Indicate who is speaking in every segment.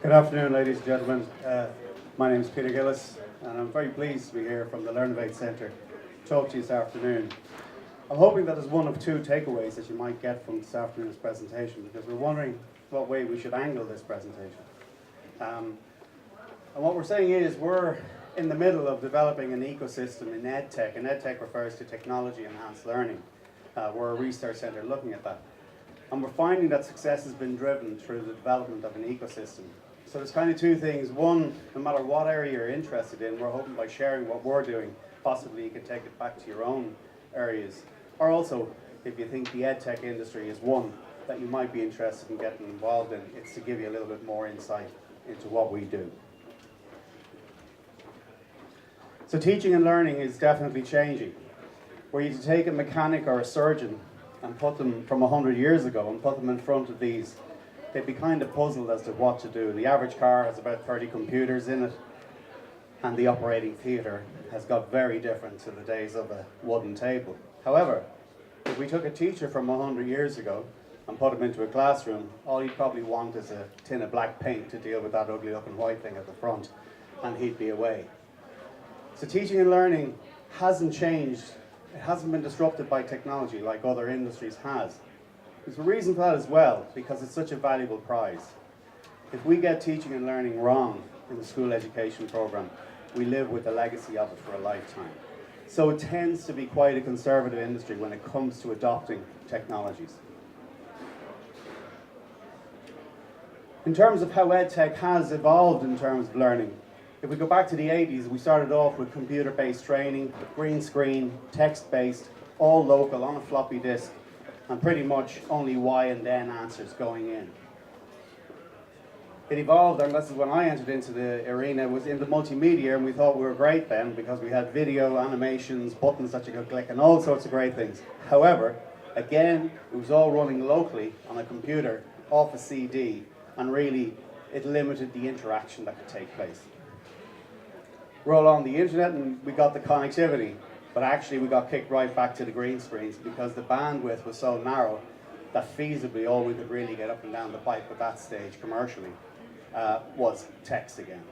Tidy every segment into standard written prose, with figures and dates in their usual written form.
Speaker 1: Good afternoon, ladies and gentlemen. My name is Peter Gilis, and I'm very pleased to be here from the Learnovate Centre to talk to you this afternoon. I'm hoping that there's one of two takeaways that you might get from this afternoon's presentation, because we're wondering what way we should angle this presentation. And what we're saying is we're in the middle of developing an ecosystem in EdTech, and EdTech refers to technology-enhanced learning. We're a research centre looking at that. And we're finding that success has been driven through the development of an ecosystem. So there's kind of two things. One, no matter what area you're interested in, we're hoping by sharing what we're doing, possibly you can take it back to your own areas. Or also, if you think the EdTech industry is one that you might be interested in getting involved in, it's to give you a little bit more insight into what we do. So teaching and learning is definitely changing. Were you to take a mechanic or a surgeon and put them from 100 years ago and put them in front of these, they'd be kind of puzzled as to what to do. The average car has about 30 computers in it, and the operating theatre has got very different to the days of a wooden table. However, if we took a teacher from 100 years ago and put him into a classroom, all he'd probably want is a tin of black paint to deal with that ugly looking white thing at the front, and he'd be away. So teaching and learning hasn't changed. It hasn't been disrupted by technology like other industries has. There's a reason for that as well, because it's such a valuable prize. If we get teaching and learning wrong in the school education program, we live with the legacy of it for a lifetime. So it tends to be quite a conservative industry when it comes to adopting technologies. In terms of how EdTech has evolved in terms of learning, if we go back to the 80s, we started off with computer-based training, green screen, text-based, all local on a floppy disk, and pretty much only Y and then answers going in. It evolved, and this is when I entered into the arena, was in the multimedia, and we thought we were great then because we had video, animations, buttons that you could click, and all sorts of great things. However, again, it was all running locally on a computer, off a CD, and really it limited the interaction that could take place. Roll on the internet and we got the connectivity, but actually we got kicked right back to the green screens because the bandwidth was so narrow that feasibly all we could really get up and down the pipe at that stage commercially was text again.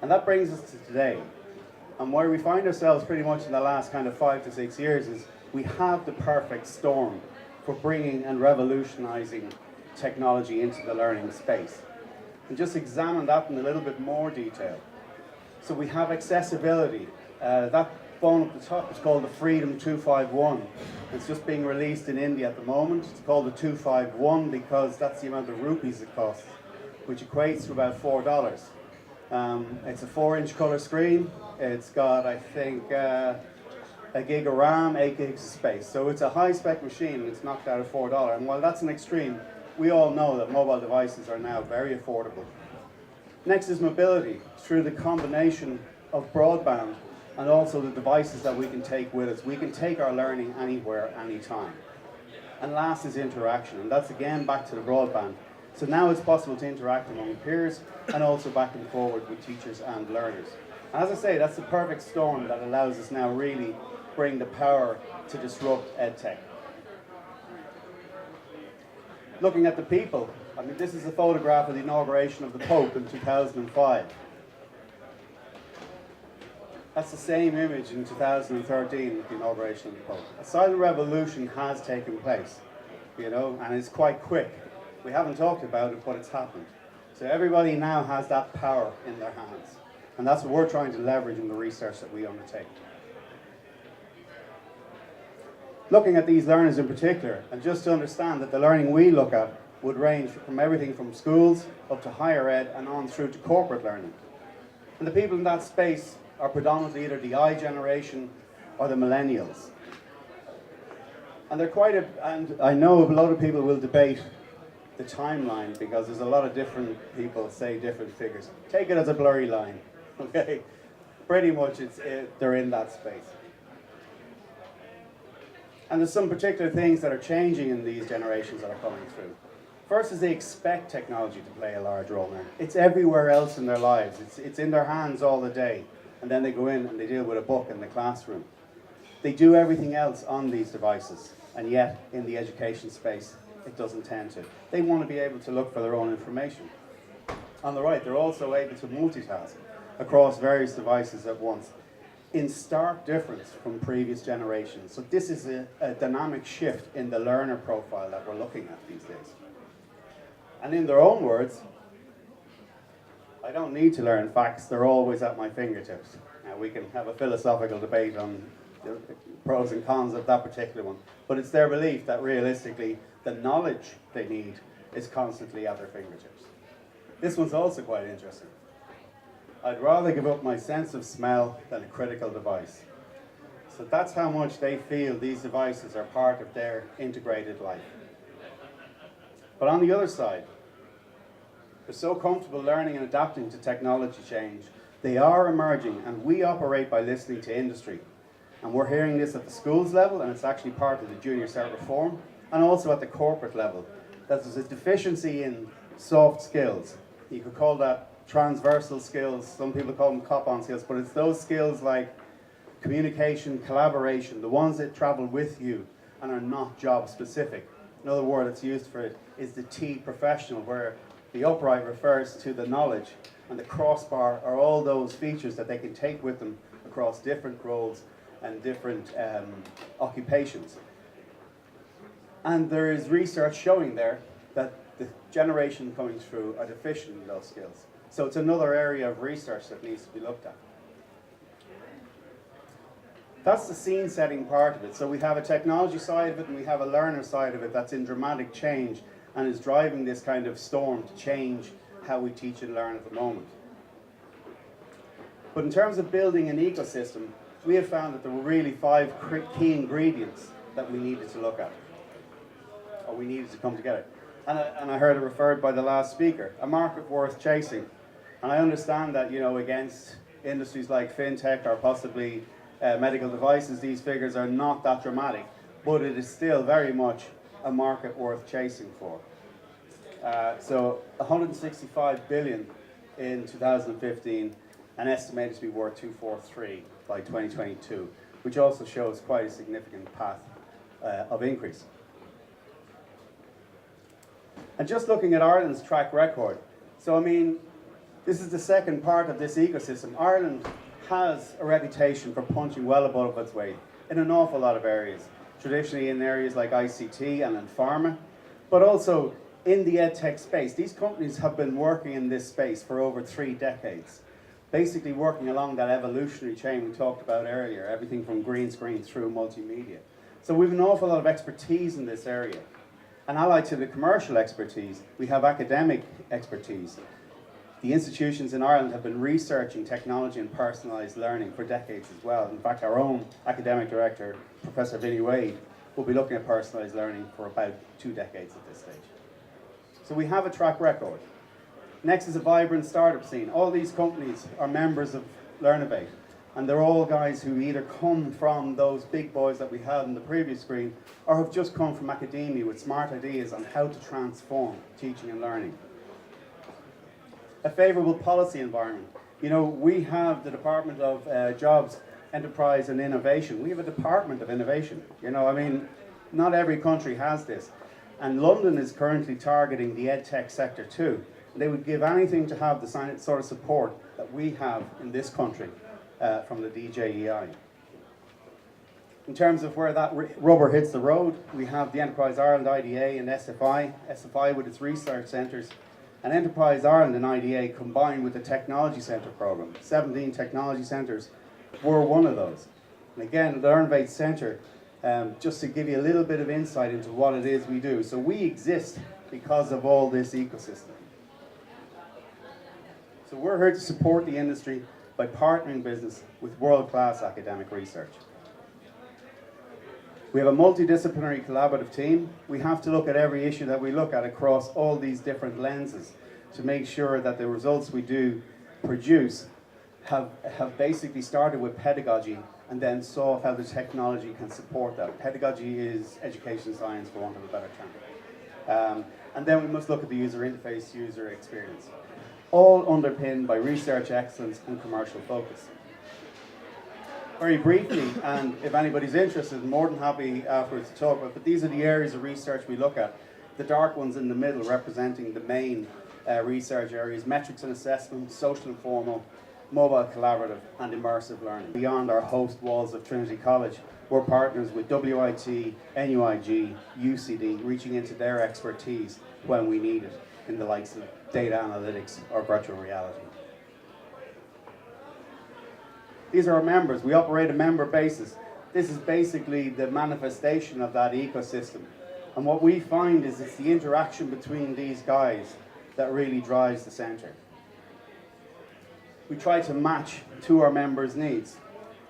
Speaker 1: And that brings us to today. And where we find ourselves pretty much in the last kind of 5 to 6 years is we have the perfect storm for bringing and revolutionizing technology into the learning space. And just examine that in a little bit more detail. So we have accessibility. That phone at the top is called the Freedom 251. It's just being released in India at the moment. It's called the 251 because that's the amount of rupees it costs, which equates to about $4. It's a 4-inch color screen. It's got, I think, a gig of RAM, 8 gigs of space. So it's a high-spec machine, and it's knocked out at $4. And while that's an extreme, we all know that mobile devices are now very affordable. Next is mobility, through the combination of broadband and also the devices that we can take with us. We can take our learning anywhere, anytime. And last is interaction, and that's again back to the broadband. So now it's possible to interact among peers and also back and forward with teachers and learners. And as I say, that's the perfect storm that allows us now really bring the power to disrupt EdTech. Looking at the people, I mean, this is a photograph of the inauguration of the Pope in 2005. That's the same image in 2013 with the inauguration of the Pope. A silent revolution has taken place, you know, and it's quite quick. We haven't talked about it, but it's happened. So everybody now has that power in their hands. And that's what we're trying to leverage in the research that we undertake. Looking at these learners in particular, and just to understand that the learning we look at would range from everything from schools up to higher ed and on through to corporate learning. And the people in that space are predominantly either the RDI Generation or the millennials. And they're quite and I know a lot of people will debate the timeline because there's a lot of different people say different figures. Take it as a blurry line, okay? Pretty much they're in that space. And there's some particular things that are changing in these generations that are coming through. First is they expect technology to play a large role now. It's everywhere else in their lives. It's in their hands all the day. And then they go in and they deal with a book in the classroom. They do everything else on these devices. And yet, in the education space, it doesn't tend to. They want to be able to look for their own information. On the right, they're also able to multitask across various devices at once, in stark difference from previous generations. So this is a dynamic shift in the learner profile that we're looking at these days. And in their own words, I don't need to learn facts, they're always at my fingertips. Now we can have a philosophical debate on the pros and cons of that particular one, but it's their belief that realistically the knowledge they need is constantly at their fingertips. This one's also quite interesting. I'd rather give up my sense of smell than a critical device. So that's how much they feel these devices are part of their integrated life. But on the other side, they're so comfortable learning and adapting to technology change. They are emerging, and we operate by listening to industry. And we're hearing this at the schools level, and it's actually part of the junior cert reform, and also at the corporate level, that there's a deficiency in soft skills. You could call that transversal skills, some people call them cop-on skills, but it's those skills like communication, collaboration, the ones that travel with you and are not job specific. Another word that's used for it is the T professional, where the upright refers to the knowledge and the crossbar are all those features that they can take with them across different roles and different occupations. And there is research showing there that the generation coming through are deficient in those skills. So it's another area of research that needs to be looked at. That's the scene setting part of it. So we have a technology side of it and we have a learner side of it that's in dramatic change and is driving this kind of storm to change how we teach and learn at the moment. But in terms of building an ecosystem, we have found that there were really 5 key ingredients that we needed to look at, or we needed to come together. And I heard it referred by the last speaker, a market worth chasing. And I understand that, you know, against industries like fintech or possibly medical devices, these figures are not that dramatic, but it is still very much a market worth chasing for. So 165 billion in 2015, and estimated to be worth 243 by 2022, which also shows quite a significant path of increase. And just looking at Ireland's track record, so I mean, this is the second part of this ecosystem. Ireland has a reputation for punching well above its weight in an awful lot of areas, traditionally in areas like ICT and in pharma, but also in the EdTech space. These companies have been working in this space for over 3 decades, basically working along that evolutionary chain we talked about earlier, everything from green screen through multimedia. So we have an awful lot of expertise in this area. And allied to the commercial expertise, we have academic expertise. The institutions in Ireland have been researching technology and personalised learning for decades as well. In fact, our own academic director, Professor Vinnie Wade, will be looking at personalised learning for about 2 decades at this stage. So we have a track record. Next is a vibrant startup scene. All these companies are members of Learnovate, and they're all guys who either come from those big boys that we had in the previous screen, or have just come from academia with smart ideas on how to transform teaching and learning. A favourable policy environment. You know, we have the Department of Jobs, Enterprise and Innovation. We have a Department of Innovation. You know, I mean, not every country has this. And London is currently targeting the EdTech sector too. They would give anything to have the sort of support that we have in this country from the DJEI. In terms of where that rubber hits the road, we have the Enterprise Ireland IDA and SFI. SFI with its research centres, and Enterprise Ireland and IDA combined with the Technology Centre programme. 17 technology centres were one of those. And again, the Learnovate Centre, just to give you a little bit of insight into what it is we do. So we exist because of all this ecosystem. So we're here to support the industry by partnering business with world-class academic research. We have a multidisciplinary collaborative team. We have to look at every issue that we look at across all these different lenses to make sure that the results we do produce have basically started with pedagogy and then saw how the technology can support that. Pedagogy is education science, for want of a better term. And then we must look at the user interface, user experience, all underpinned by research excellence and commercial focus. Very briefly, and if anybody's interested, I'm more than happy afterwards to talk about, but these are the areas of research we look at. The dark ones in the middle representing the main research areas: metrics and assessment, social and formal, mobile collaborative, and immersive learning. Beyond our host walls of Trinity College, we're partners with WIT, NUIG, UCD, reaching into their expertise when we need it in the likes of data analytics or virtual reality. These are our members. We operate a member basis. This is basically the manifestation of that ecosystem. And what we find is it's the interaction between these guys that really drives the centre. We try to match to our members' needs.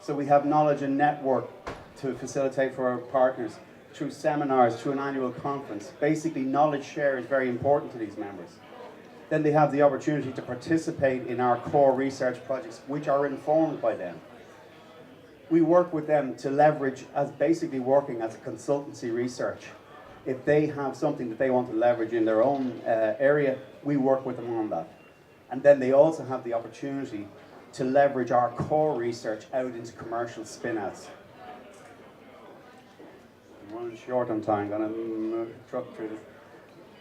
Speaker 1: So we have knowledge and network to facilitate for our partners through seminars, through an annual conference. Basically, knowledge share is very important to these members. Then they have the opportunity to participate in our core research projects, which are informed by them. We work with them to leverage as basically working as a consultancy research. If they have something that they want to leverage in their own area, we work with them on that. And then they also have the opportunity to leverage our core research out into commercial spin-outs. I'm running short on time, I'm going to truck through this.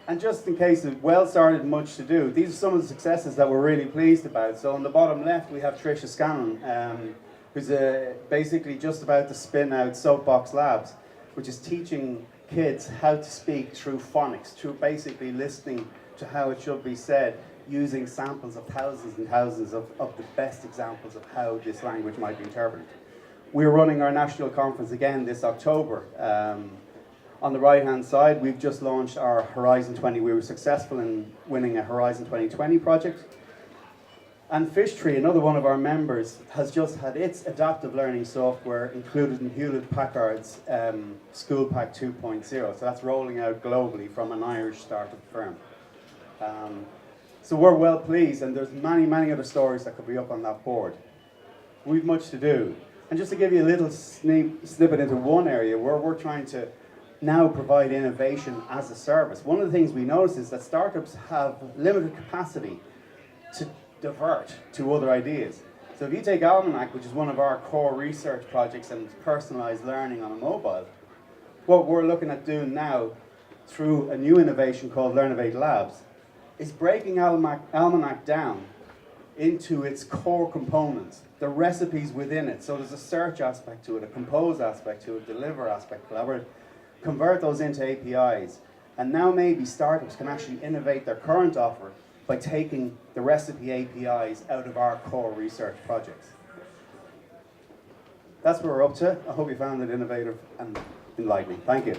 Speaker 1: And just in case of well-started, much to do, these are some of the successes that we're really pleased about. So on the bottom left, we have Tricia Scanlon, who's basically just about to spin out Soapbox Labs, which is teaching kids how to speak through phonics, through basically listening to how it should be said, using samples of thousands and thousands of the best examples of how this language might be interpreted. We're running our national conference again this October. On the right-hand side, we've just launched our Horizon 20. We were successful in winning a Horizon 2020 project. And Fishtree, another one of our members, has just had its adaptive learning software included in Hewlett-Packard's SchoolPack 2.0. So that's rolling out globally from an Irish startup firm. So we're well pleased, and there's many, many other stories that could be up on that board. We've much to do. And just to give you a little snippet into one area where we're trying to now provide innovation as a service. One of the things we notice is that startups have limited capacity to divert to other ideas. So if you take Almanac, which is one of our core research projects and personalized learning on a mobile, what we're looking at doing now through a new innovation called Learnovate Labs is breaking Almanac down into its core components, the recipes within it. So there's a search aspect to it, a compose aspect to it, deliver aspect, collaborate, convert those into APIs. And now maybe startups can actually innovate their current offer by taking the recipe APIs out of our core research projects. That's what we're up to. I hope you found it innovative and enlightening. Thank you.